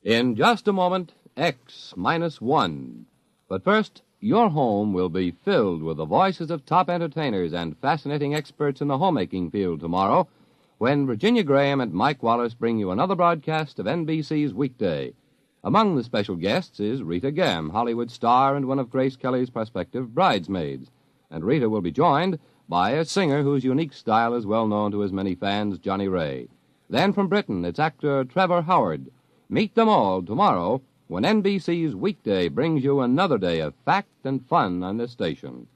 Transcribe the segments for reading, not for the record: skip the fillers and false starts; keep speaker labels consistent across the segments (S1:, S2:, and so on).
S1: In just a moment, X minus 1. But first, your home will be filled with the voices of top entertainers and fascinating experts in the homemaking field tomorrow when Virginia Graham and Mike Wallace bring you another broadcast of NBC's Weekday. Among the special guests is Rita Gam, Hollywood star and one of Grace Kelly's prospective bridesmaids. And Rita will be joined by a singer whose unique style is well known to his many fans, Johnny Ray. Then from Britain, it's actor Trevor Howard. Meet them all tomorrow when NBC's Weekday brings you another day of fact and fun on this station.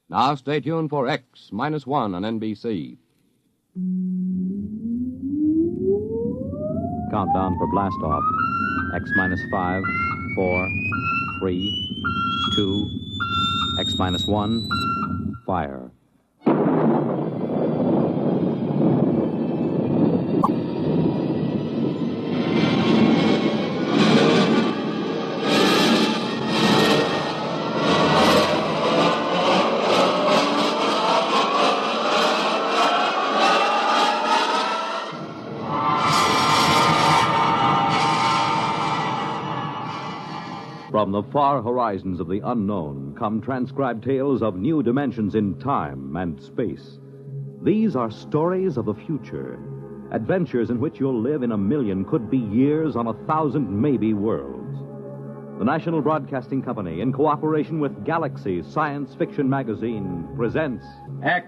S1: Now stay tuned for X minus 1 on NBC.
S2: Countdown for blast off. X minus 5, 4, 3, 2, X minus 1, fire. From the far horizons of the unknown come transcribed tales of new dimensions in time and space. These are stories of the future, adventures in which you'll live in a million, could be years, on 1,000 maybe worlds. The National Broadcasting Company, in cooperation with Galaxy Science Fiction Magazine, presents
S3: X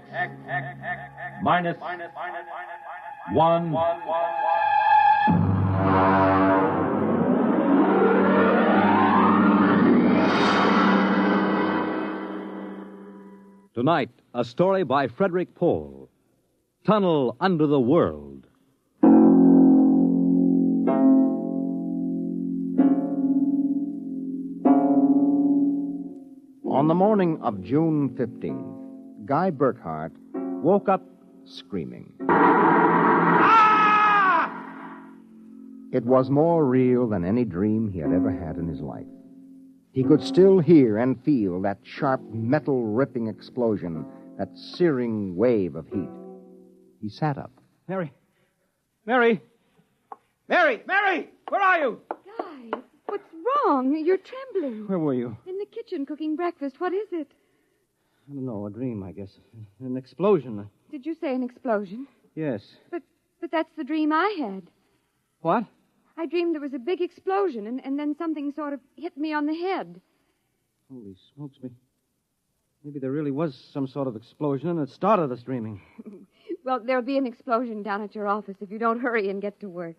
S3: minus 1.
S2: Tonight, a story by Frederik Pohl, Tunnel Under the World.
S4: On the morning of June 15th, Guy Burckhardt woke up screaming. Ah! It was more real than any dream he had ever had in his life. He could still hear and feel that sharp, metal-ripping explosion, that searing wave of heat. He sat up.
S5: Mary! Where are you?
S6: Guy, what's wrong? You're trembling.
S5: Where were you?
S6: In the kitchen cooking breakfast. What is it?
S5: I don't know, a dream, I guess. An explosion.
S6: Did you say an explosion?
S5: Yes.
S6: But that's the dream I had.
S5: What?
S6: I dreamed there was a big explosion, and then something sort of hit me on the head.
S5: Holy smokes, maybe there really was some sort of explosion, and it started us dreaming.
S6: Well, there'll be an explosion down at your office if you don't hurry and get to work.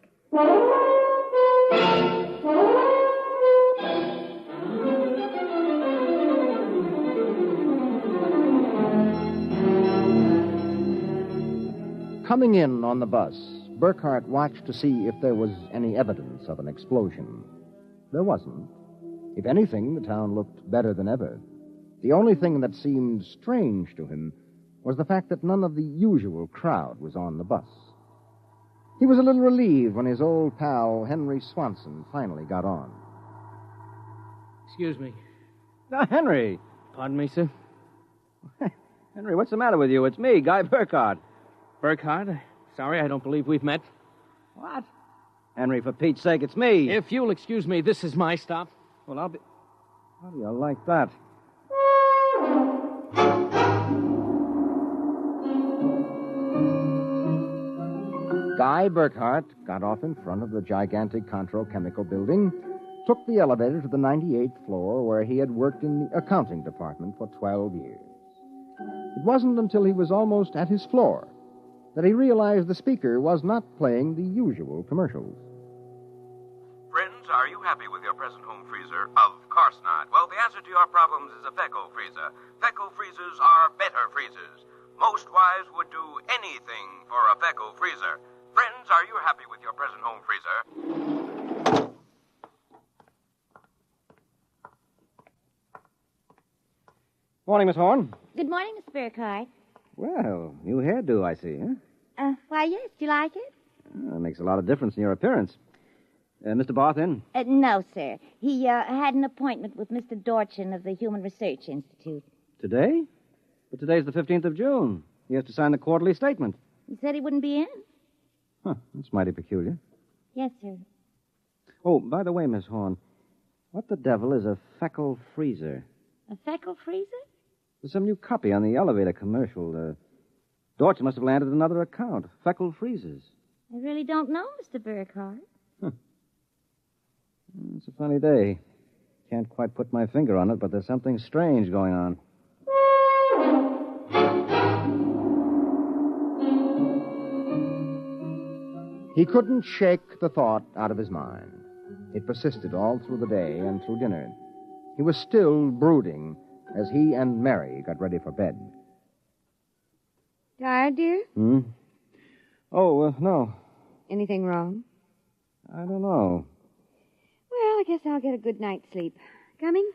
S4: Coming in on the bus, Burckhardt watched to see if there was any evidence of an explosion. There wasn't. If anything, the town looked better than ever. The only thing that seemed strange to him was the fact that none of the usual crowd was on the bus. He was a little relieved when his old pal, Henry Swanson, finally got on.
S5: Excuse me.
S4: Henry!
S5: Pardon me, sir? Henry, what's the matter with you? It's me, Guy Burckhardt. Burckhardt? Sorry, I don't believe we've met.
S4: What? Henry, for Pete's sake, it's me.
S5: If you'll excuse me, this is my stop.
S4: Well, I'll be... How do you like that? Guy Burckhardt got off in front of the gigantic Contro Chemical Building, took the elevator to the 98th floor where he had worked in the accounting department for 12 years. It wasn't until he was almost at his floor that he realized the speaker was not playing the usual commercials.
S7: Friends, are you happy with your present home freezer? Of course not. Well, the answer to your problems is a Fecco freezer. Fecco freezers are better freezers. Most wives would do anything for a Fecco freezer. Friends, are you happy with your present home freezer?
S5: Morning, Miss Horn.
S8: Good morning, Mr. Burckhardt.
S5: Well, new hairdo, I see, huh?
S8: Why, yes. Do you like it?
S5: That makes a lot of difference in your appearance. Mr. Barth in?
S8: No, sir. He had an appointment with Mr. Dorchin of the Human Research Institute.
S5: Today? But today's the 15th of June. He has to sign the quarterly statement.
S8: He said he wouldn't be in.
S5: Huh, that's mighty peculiar.
S8: Yes, sir.
S5: Oh, by the way, Miss Horn, what the devil is a feckle freezer?
S8: A feckle freezer?
S5: There's some new copy on the elevator commercial. Dorch must have landed another account. Feckle freezers.
S8: I really don't know, Mr. Burckhardt.
S5: It's a funny day. Can't quite put my finger on it, but there's something strange going on.
S4: He couldn't shake the thought out of his mind. It persisted all through the day and through dinner. He was still brooding as he and Mary got ready for bed.
S6: Tired, dear?
S5: Oh, no.
S6: Anything wrong?
S5: I don't know.
S6: Well, I guess I'll get a good night's sleep. Coming?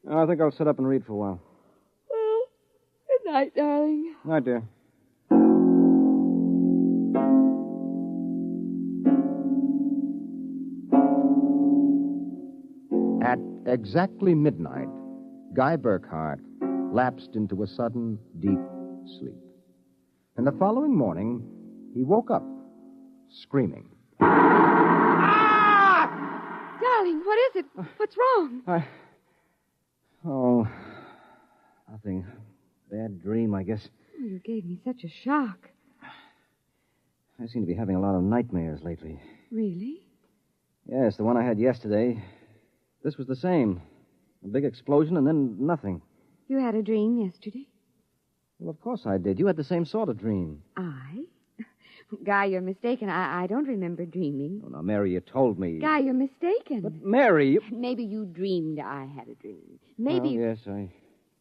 S5: I think I'll sit up and read for a while.
S6: Well, good night, darling.
S5: Night, dear.
S4: At exactly midnight, Guy Burckhardt lapsed into a sudden, deep sleep. And the following morning, he woke up, screaming.
S6: Darling, what is it? What's wrong?
S5: Oh, nothing. Bad dream, I guess.
S6: Oh, you gave me such a shock.
S5: I seem to be having a lot of nightmares lately.
S6: Really?
S5: Yes, the one I had yesterday. This was the same. A big explosion and then nothing.
S6: You had a dream yesterday?
S5: Well, of course I did. You had the same sort of dream.
S6: I? Guy, you're mistaken. I don't remember dreaming.
S5: Oh, now, Mary, you told me.
S6: Guy, you're mistaken.
S5: But, Mary, you...
S6: Maybe you dreamed I had a dream. Maybe...
S5: Well, yes, I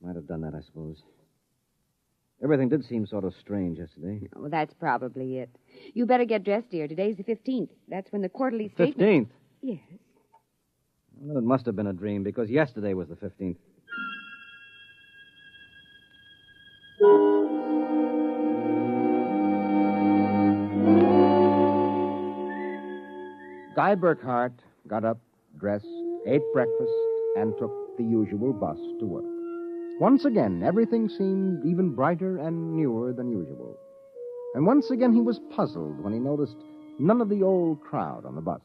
S5: might have done that, I suppose. Everything did seem sort of strange yesterday.
S6: Oh, that's probably it. You better get dressed, dear. Today's the 15th. That's when the quarterly statement...
S5: 15th?
S6: Yes.
S5: Well, it must have been a dream, because yesterday was the 15th.
S4: Guy Burckhardt got up, dressed, ate breakfast, and took the usual bus to work. Once again, everything seemed even brighter and newer than usual. And once again, he was puzzled when he noticed none of the old crowd on the bus.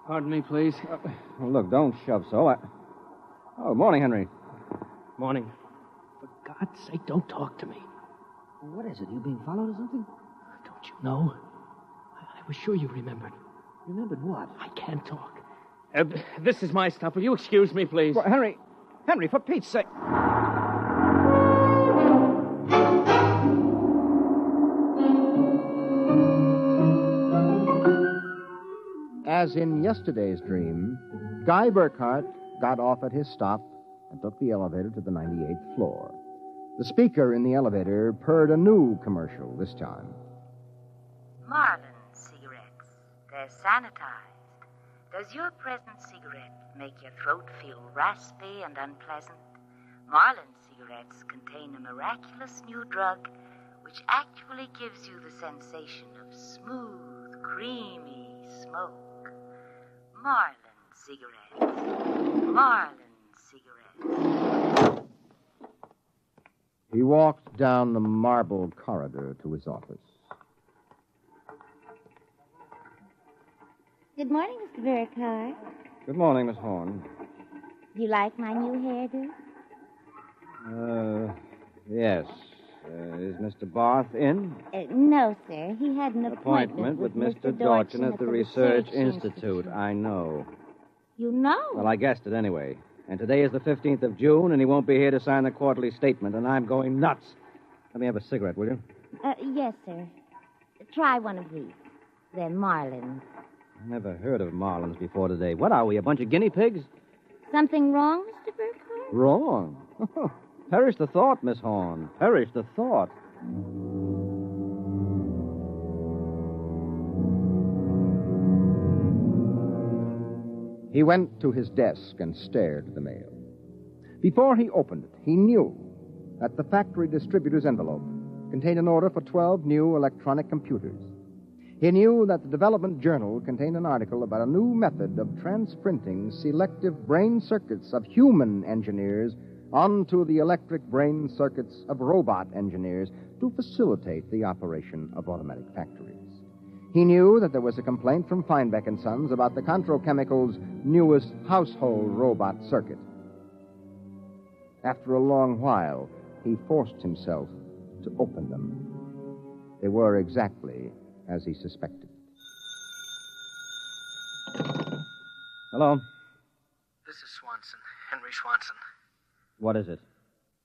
S5: Pardon me, please. Well, look, don't shove so. Oh, morning, Henry.
S9: Morning. For God's sake, don't talk to me.
S5: What is it? You being followed or something?
S9: Don't you know? I was sure you remembered.
S5: Remembered what?
S9: I can't talk. This is my stop. Will you excuse me, please?
S5: Well, Henry, for Pete's sake.
S4: As in yesterday's dream, Guy Burckhardt got off at his stop and took the elevator to the 98th floor. The speaker in the elevator purred a new commercial this time.
S10: Marlin cigarettes. They're sanitized. Does your present cigarette make your throat feel raspy and unpleasant? Marlin cigarettes contain a miraculous new drug which actually gives you the sensation of smooth, creamy smoke. Marlin cigarettes. Marlin cigarettes.
S4: He walked down the marble corridor to his office.
S8: Good morning, Mr. Burckhardt.
S5: Good morning, Miss Horn.
S8: Do you like my new hairdo?
S5: Yes. Is Mr. Barth in?
S8: No, sir. He had an
S5: Appointment with Mr. Dorchin at the Research Institute. I know.
S8: You know?
S5: Well, I guessed it anyway. And today is the 15th of June, and he won't be here to sign the quarterly statement, and I'm going nuts. Let me have a cigarette, will you?
S8: Yes, sir. Try one of these. They're Marlins.
S5: I never heard of Marlins before today. What are we, a bunch of guinea pigs?
S8: Something wrong, Mr. Burckhardt?
S5: Wrong? Perish the thought, Miss Horn. Perish the thought.
S4: He went to his desk and stared at the mail. Before he opened it, he knew that the factory distributor's envelope contained an order for 12 new electronic computers. He knew that the Development Journal contained an article about a new method of transprinting selective brain circuits of human engineers onto the electric brain circuits of robot engineers to facilitate the operation of automatic factories. He knew that there was a complaint from Feinbeck & Sons about the Controchemical's newest household robot circuit. After a long while, he forced himself to open them. They were exactly as he suspected.
S5: Hello.
S11: This is Swanson, Henry Swanson.
S5: What is it?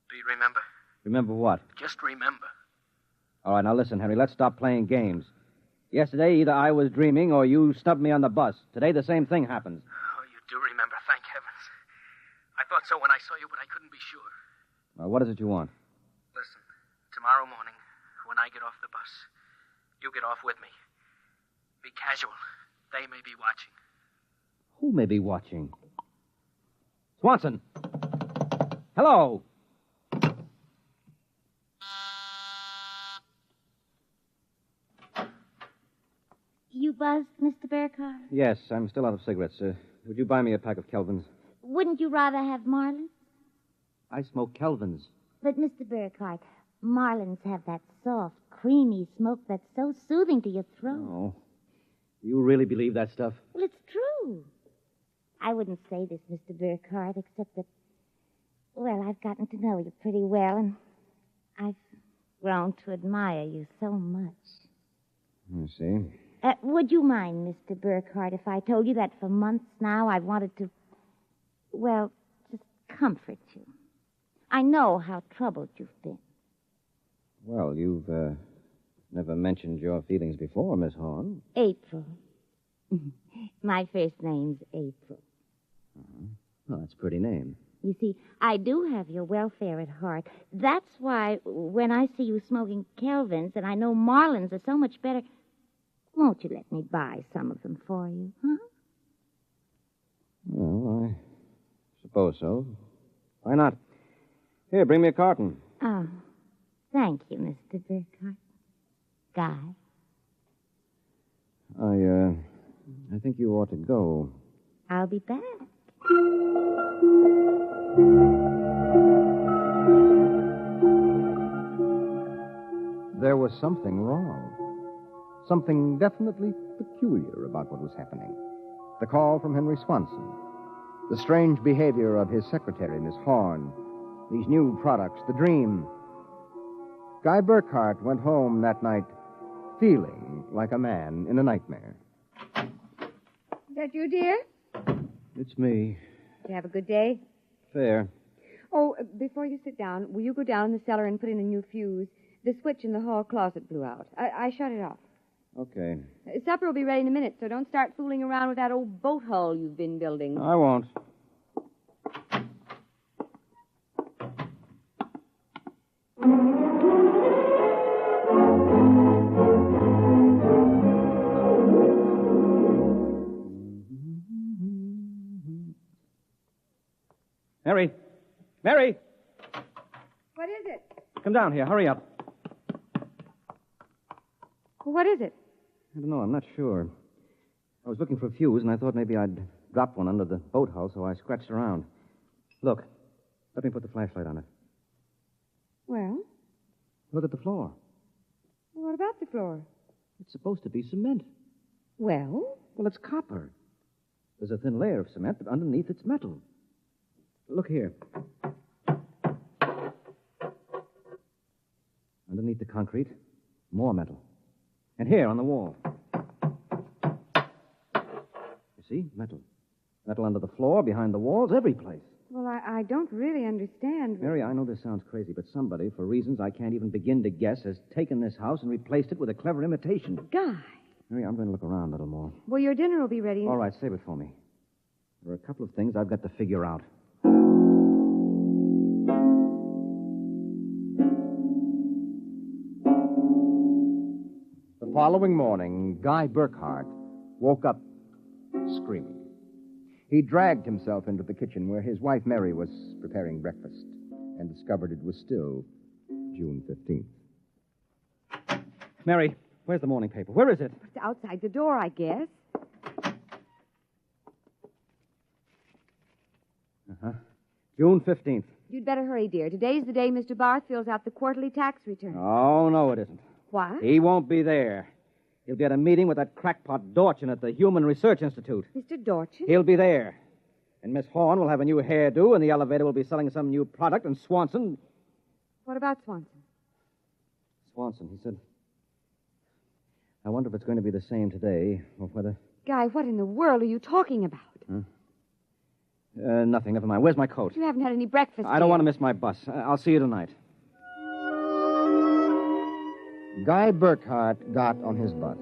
S11: Do you remember?
S5: Remember what?
S11: Just remember.
S5: All right, now listen, Henry, let's stop playing games. Yesterday, either I was dreaming or you snubbed me on the bus. Today, the same thing happens.
S11: Oh, you do remember, thank heavens. I thought so when I saw you, but I couldn't be sure.
S5: Well, what is it you want?
S11: Listen, tomorrow morning, when I get off the bus, you get off with me. Be casual. They may be watching.
S5: Who may be watching? Swanson! Hello!
S8: You buzzed, Mr. Burckhardt?
S5: Yes, I'm still out of cigarettes. Would you buy me a pack of Kelvins?
S8: Wouldn't you rather have Marlin?
S5: I smoke Kelvins.
S8: But, Mr. Burckhardt, Marlins have that soft, creamy smoke that's so soothing to your throat.
S5: Oh. You really believe that stuff?
S8: Well, it's true. I wouldn't say this, Mr. Burckhardt, except that, well, I've gotten to know you pretty well, and I've grown to admire you so much.
S5: I see.
S8: Would you mind, Mr. Burckhardt, if I told you that for months now I've wanted to, well, just comfort you? I know how troubled you've been.
S5: Well, you've never mentioned your feelings before, Miss Horn.
S8: April. My first name's April.
S5: Uh-huh. Well, that's a pretty name.
S8: You see, I do have your welfare at heart. That's why when I see you smoking Kelvins and I know Marlins are so much better, won't you let me buy some of them for you, huh?
S5: Well, I suppose so. Why not? Here, bring me a carton.
S8: Oh, thank you, Mr. Burckhardt. Guy?
S5: I think you ought to go.
S8: I'll be back.
S4: There was something wrong. Something definitely peculiar about what was happening. The call from Henry Swanson. The strange behavior of his secretary, Miss Horn. These new products, the dream. Guy Burckhardt went home that night feeling like a man in a nightmare.
S6: Is that you, dear?
S5: It's me.
S6: Did you have a good day?
S5: Fair.
S6: Oh, before you sit down, will you go down in the cellar and put in a new fuse? The switch in the hall closet blew out. I shut it off.
S5: Okay.
S6: Supper will be ready in a minute, so don't start fooling around with that old boat hull you've been building.
S5: I won't. Mary! Mary!
S6: What is it?
S5: Come down here. Hurry up.
S6: Well, what is it?
S5: I don't know. I'm not sure. I was looking for a fuse, and I thought maybe I'd dropped one under the boat hull, so I scratched around. Look. Let me put the flashlight on it.
S6: Well?
S5: Look at the floor.
S6: What about the floor?
S5: It's supposed to be cement.
S6: Well?
S5: Well, it's copper. There's a thin layer of cement, but underneath it's metal. Look here. Underneath the concrete, more metal. And here on the wall. You see? Metal. Metal under the floor, behind the walls, every place.
S6: Well, I don't really understand.
S5: Mary, I know this sounds crazy, but somebody, for reasons I can't even begin to guess, has taken this house and replaced it with a clever imitation.
S6: Guy.
S5: Mary, I'm going to look around a little more.
S6: Well, your dinner will be ready.
S5: All right, save it for me. There are a couple of things I've got to figure out.
S4: The following morning, Guy Burckhardt woke up screaming. He dragged himself into the kitchen where his wife Mary was preparing breakfast and discovered it was still June 15th.
S5: Mary, where's the morning paper? Where is it?
S6: It's outside the door, I guess.
S5: Uh-huh. June 15th.
S6: You'd better hurry, dear. Today's the day Mr. Barth fills out the quarterly tax return.
S5: Oh, no, it isn't.
S6: What?
S5: He won't be there. He'll be at a meeting with that crackpot Dorchin at the Human Research Institute.
S6: Mr. Dorchin?
S5: He'll be there. And Miss Horn will have a new hairdo, and the elevator will be selling some new product, and Swanson...
S6: What about Swanson?
S5: Swanson, he said... I wonder if it's going to be the same today, or whether...
S6: Guy, what in the world are you talking about?
S5: Nothing. Never mind. Where's my coat?
S6: You haven't had any breakfast.
S5: I don't want to miss my bus. I'll see you tonight.
S4: Guy Burckhardt got on his bus.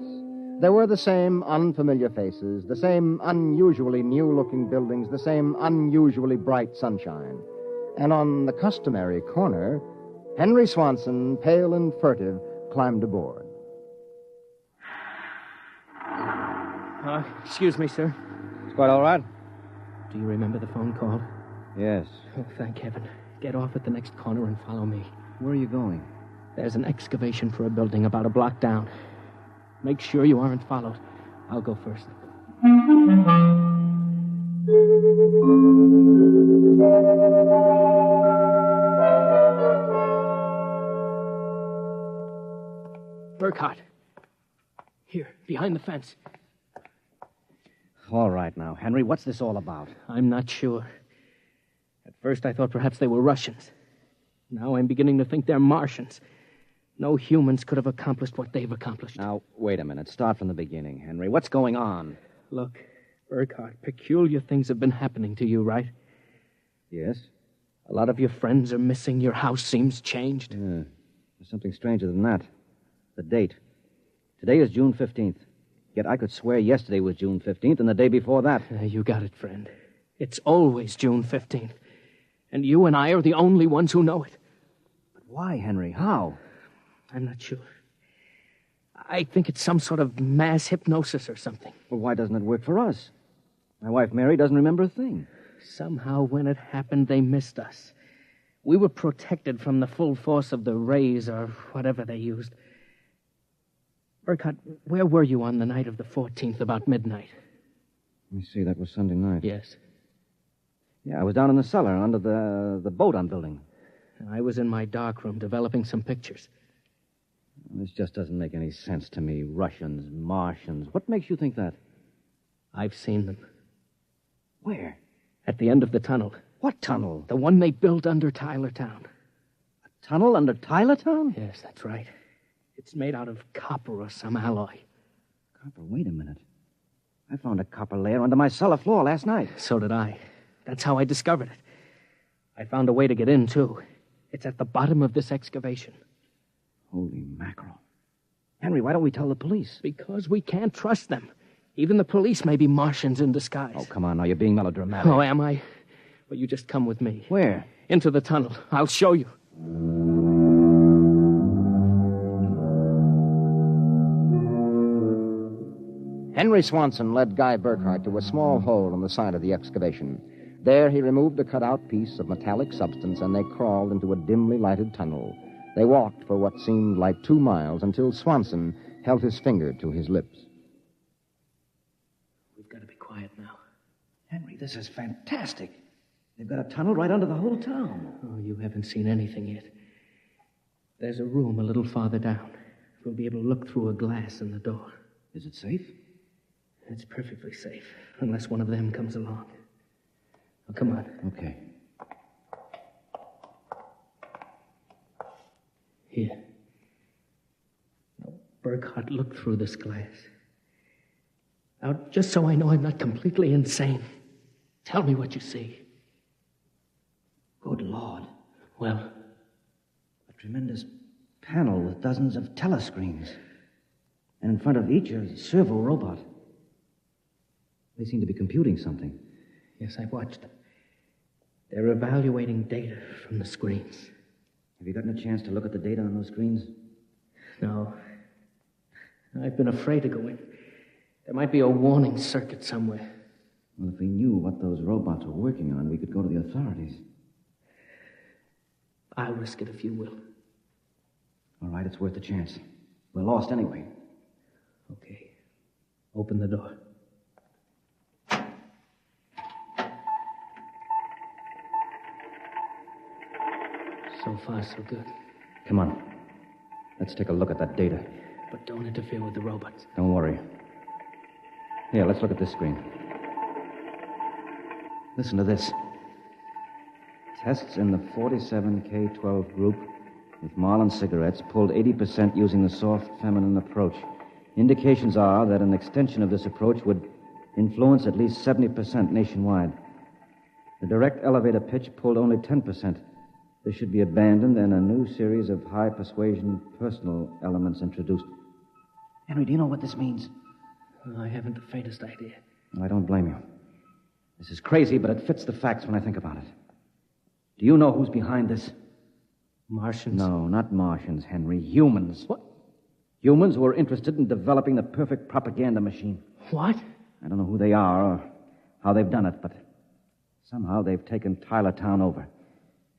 S4: There were the same unfamiliar faces, the same unusually new-looking buildings, the same unusually bright sunshine. And on the customary corner, Henry Swanson, pale and furtive, climbed aboard.
S9: Excuse me, sir.
S5: It's quite all right.
S9: Do you remember the phone call?
S5: Yes.
S9: Oh, thank heaven. Get off at the next corner and follow me.
S5: Where are you going?
S9: There's an excavation for a building about a block down. Make sure you aren't followed. I'll go first. Burckhardt. Here, behind the fence.
S5: All right now, Henry, what's this all about?
S9: I'm not sure. At first I thought perhaps they were Russians. Now I'm beginning to think they're Martians. No humans could have accomplished what they've accomplished.
S5: Now, wait a minute. Start from the beginning, Henry. What's going on?
S9: Look, Burckhardt, peculiar things have been happening to you, right?
S5: Yes?
S9: A lot of your friends are missing. Your house seems changed.
S5: There's something stranger than that. The date. Today is June 15th. Yet I could swear yesterday was June 15th and the day before that.
S9: You got it, friend. It's always June 15th. And you and I are the only ones who know it.
S5: But why, Henry? How?
S9: I'm not sure. I think it's some sort of mass hypnosis or something.
S5: Well, why doesn't it work for us? My wife, Mary, doesn't remember a thing.
S9: Somehow, when it happened, they missed us. We were protected from the full force of the rays or whatever they used. Burckhardt, where were you on the night of the 14th, about midnight?
S5: Let me see, that was Sunday night.
S9: Yes.
S5: Yeah, I was down in the cellar under the boat I'm building.
S9: I was in my darkroom developing some pictures.
S5: This just doesn't make any sense to me. Russians, Martians. What makes you think that?
S9: I've seen them.
S5: Where?
S9: At the end of the tunnel.
S5: What tunnel?
S9: The one they built under Tylertown.
S5: A tunnel under Tylertown?
S9: Yes, that's right. It's made out of copper or some alloy.
S5: Copper? Wait a minute. I found a copper layer under my cellar floor last night.
S9: So did I. That's how I discovered it. I found a way to get in, too. It's at the bottom of this excavation.
S5: Holy mackerel. Henry, why don't we tell the police?
S9: Because we can't trust them. Even the police may be Martians in disguise.
S5: Oh, come on now. You're being melodramatic.
S9: Oh, am I? Well, you just come with me.
S5: Where?
S9: Into the tunnel. I'll show you.
S4: Henry Swanson led Guy Burckhardt to a small hole in the side of the excavation. There he removed a cut-out piece of metallic substance, and they crawled into a dimly lighted tunnel. They walked for what seemed like 2 miles until Swanson held his finger to his lips.
S9: We've got to be quiet now.
S5: Henry, this is fantastic. They've got a tunnel right under the whole town.
S9: Oh, you haven't seen anything yet. There's a room a little farther down. We'll be able to look through a glass in the door.
S5: Is it safe?
S9: It's perfectly safe, unless one of them comes along. Oh, come on.
S5: Okay.
S9: Here. Now, Burckhardt, look through this glass. Now, just so I know I'm not completely insane, tell me what you see.
S5: Good Lord.
S9: Well?
S5: A tremendous panel with dozens of telescreens. And in front of each a servo robot. They seem to be computing something.
S9: Yes, I've watched them. They're evaluating data from the screens.
S5: Have you gotten a chance to look at the data on those screens?
S9: No. I've been afraid to go in. There might be a warning circuit somewhere.
S5: Well, if we knew what those robots were working on, we could go to the authorities.
S9: I'll risk it if you will.
S5: All right, it's worth a chance. We're lost anyway.
S9: Okay. Open the door. So far, so good.
S5: Come on. Let's take a look at that data.
S9: But don't interfere with the robots.
S5: Don't worry. Here, let's look at this screen. Listen to this. Tests in the 47K12 group with Marlin cigarettes pulled 80% using the soft feminine approach. Indications are that an extension of this approach would influence at least 70% nationwide. The direct elevator pitch pulled only 10%. This should be abandoned and a new series of high persuasion personal elements introduced.
S9: Henry, do you know what this means? I haven't the faintest idea.
S5: I don't blame you. This is crazy, but it fits the facts when I think about it. Do you know who's behind this?
S9: Martians?
S5: No, not Martians, Henry. Humans.
S9: What?
S5: Humans who are interested in developing the perfect propaganda machine.
S9: What?
S5: I don't know who they are or how they've done it, but somehow they've taken Tylertown over.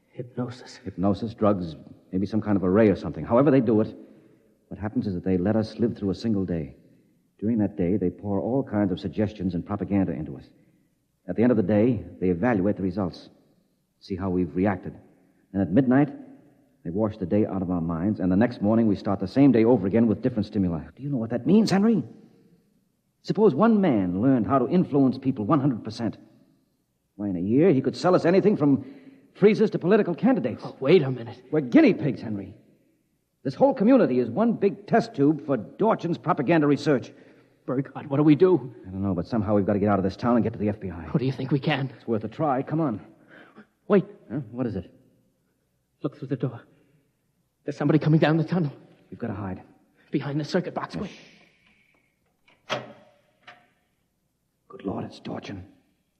S9: Hypnosis.
S5: Hypnosis, drugs, maybe some kind of array or something. However they do it, what happens is that they let us live through a single day. During that day, they pour all kinds of suggestions and propaganda into us. At the end of the day, they evaluate the results, see how we've reacted. And at midnight, they wash the day out of our minds, and the next morning we start the same day over again with different stimuli. Do you know what that means, Henry? Suppose one man learned how to influence people 100%. Why, in a year, he could sell us anything from freezers to political candidates.
S9: Oh, wait a minute.
S5: We're guinea pigs, Henry. This whole community is one big test tube for Dorchin's propaganda research.
S9: Burckhardt, what do we do?
S5: I don't know, but somehow we've got to get out of this town and get to the FBI.
S9: What do you think we can?
S5: It's worth a try. Come on.
S9: Wait.
S5: Huh? What is it?
S9: Look through the door. There's somebody coming down the tunnel.
S5: We've got to hide.
S9: Behind the circuit box. Wait.
S5: Good Lord, it's Dorchin,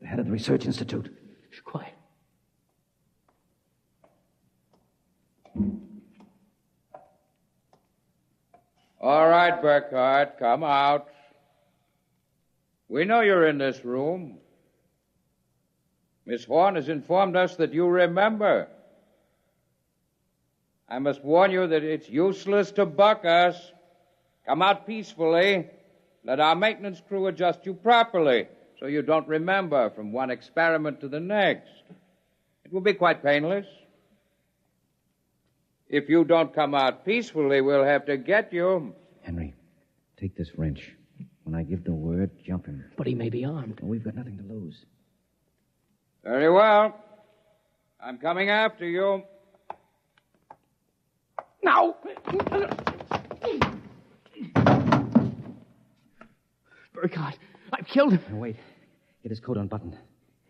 S5: the head of the Research Institute.
S9: Shh, quiet.
S12: All right, Burckhardt, come out. We know you're in this room. Miss Horn has informed us that you remember. I must warn you that it's useless to buck us. Come out peacefully. Let our maintenance crew adjust you properly so you don't remember from one experiment to the next. It will be quite painless. If you don't come out peacefully, we'll have to get you.
S5: Henry, take this wrench. When I give the word, jump him.
S9: But he may be armed.
S5: Well, we've got nothing to lose.
S12: Very well. I'm coming after you.
S9: Now! Burckhardt, I've killed him.
S5: Now, wait. Get his coat unbuttoned.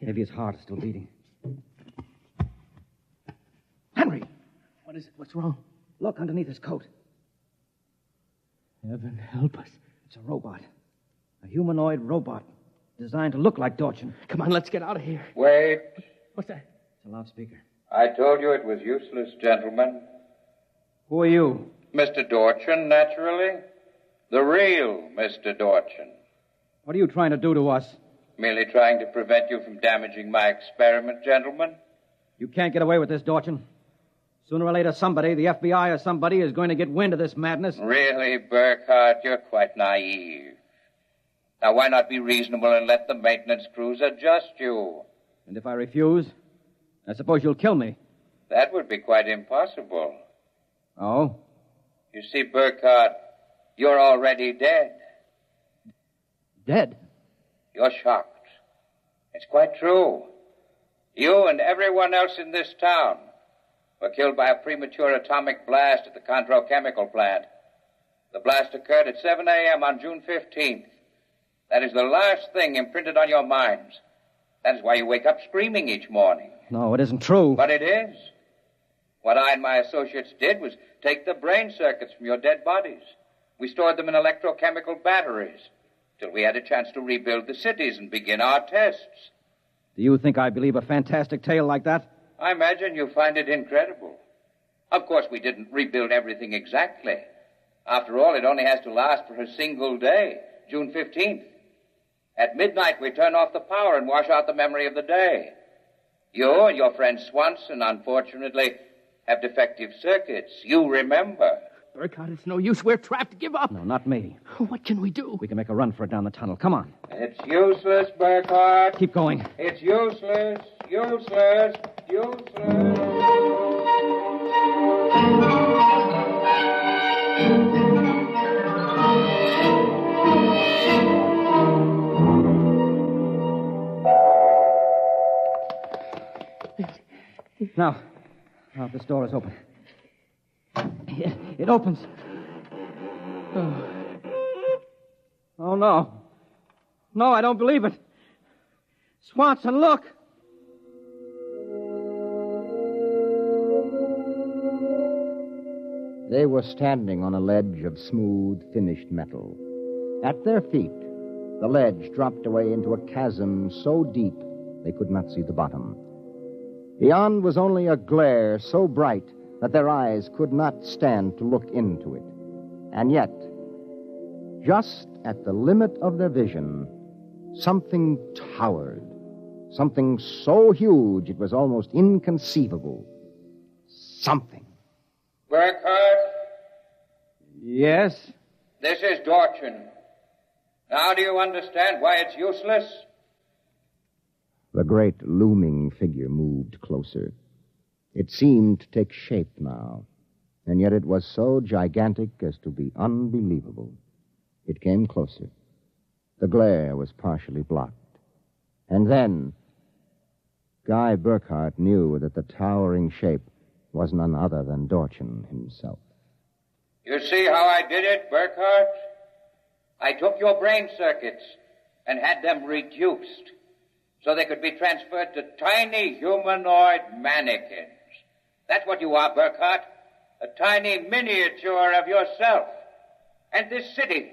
S5: Maybe his heart is still beating. Henry!
S9: What is it? What's wrong?
S5: Look underneath his coat.
S9: Heaven help us.
S5: It's a robot. A humanoid robot designed to look like Dorchin.
S9: Come on, let's get out of here.
S12: Wait.
S9: What's that?
S5: It's a loudspeaker.
S12: I told you it was useless, gentlemen.
S5: Who are you?
S12: Mr. Dorchin, naturally. The real Mr. Dorchin.
S5: What are you trying to do to us?
S12: Merely trying to prevent you from damaging my experiment, gentlemen.
S5: You can't get away with this, Dorchin. Sooner or later, somebody, the FBI or somebody, is going to get wind of this madness.
S12: Really, Burckhardt, you're quite naive. Now, why not be reasonable and let the maintenance crews adjust you?
S5: And if I refuse, I suppose you'll kill me.
S12: That would be quite impossible.
S5: Oh?
S12: You see, Burckhardt, you're already dead.
S5: Dead?
S12: You're shocked. It's quite true. You and everyone else in this town were killed by a premature atomic blast at the Condro chemical plant. The blast occurred at 7 a.m. on June 15th. That is the last thing imprinted on your minds. That is why you wake up screaming each morning.
S5: No, it isn't true.
S12: But it is. What I and my associates did was take the brain circuits from your dead bodies. We stored them in electrochemical batteries till we had a chance to rebuild the cities and begin our tests.
S5: Do you think I believe a fantastic tale like that?
S12: I imagine you find it incredible. Of course, we didn't rebuild everything exactly. After all, it only has to last for a single day, June 15th. At midnight, we turn off the power and wash out the memory of the day. You and your friend Swanson, unfortunately, have defective circuits. You remember.
S9: Burckhardt, it's no use. We're trapped. Give up.
S5: No, not me.
S9: What can we do?
S5: We can make a run for it down the tunnel. Come on.
S12: It's useless, Burckhardt.
S5: Keep going.
S12: It's useless, useless, useless.
S5: Now, this door is open. It opens. Oh, no. No, I don't believe it. Swanson, look.
S4: They were standing on a ledge of smooth, finished metal. At their feet, the ledge dropped away into a chasm so deep they could not see the bottom. Beyond was only a glare so bright that their eyes could not stand to look into it. And yet, just at the limit of their vision, something towered. Something so huge it was almost inconceivable. Something.
S12: Burckhardt?
S5: Yes?
S12: This is Dorchin. Now do you understand why it's useless?
S4: The great looming figure moved closer. It seemed to take shape now, and yet it was so gigantic as to be unbelievable. It came closer. The glare was partially blocked. And then, Guy Burckhardt knew that the towering shape was none other than Dorchin himself.
S12: You see how I did it, Burckhardt? I took your brain circuits and had them reduced so they could be transferred to tiny humanoid mannequins. That's what you are, Burckhardt. A tiny miniature of yourself. And this city,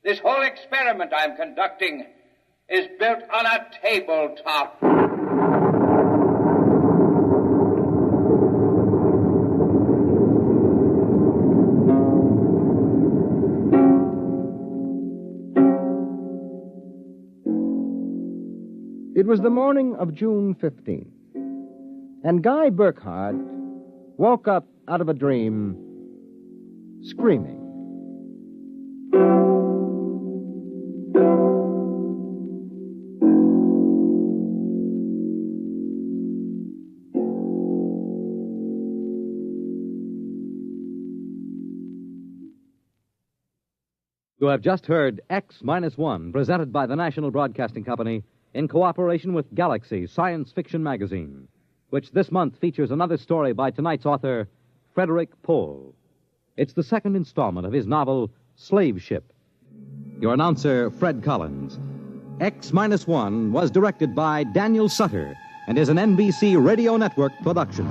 S12: this whole experiment I'm conducting, is built on a tabletop.
S4: It was the morning of June 15th, and Guy Burckhardt woke up out of a dream screaming.
S2: You have just heard X-1, presented by the National Broadcasting Company in cooperation with Galaxy Science Fiction Magazine, which this month features another story by tonight's author, Frederik Pohl. It's the second installment of his novel, Slave Ship. Your announcer, Fred Collins. X-1 was directed by Daniel Sutter and is an NBC Radio Network production.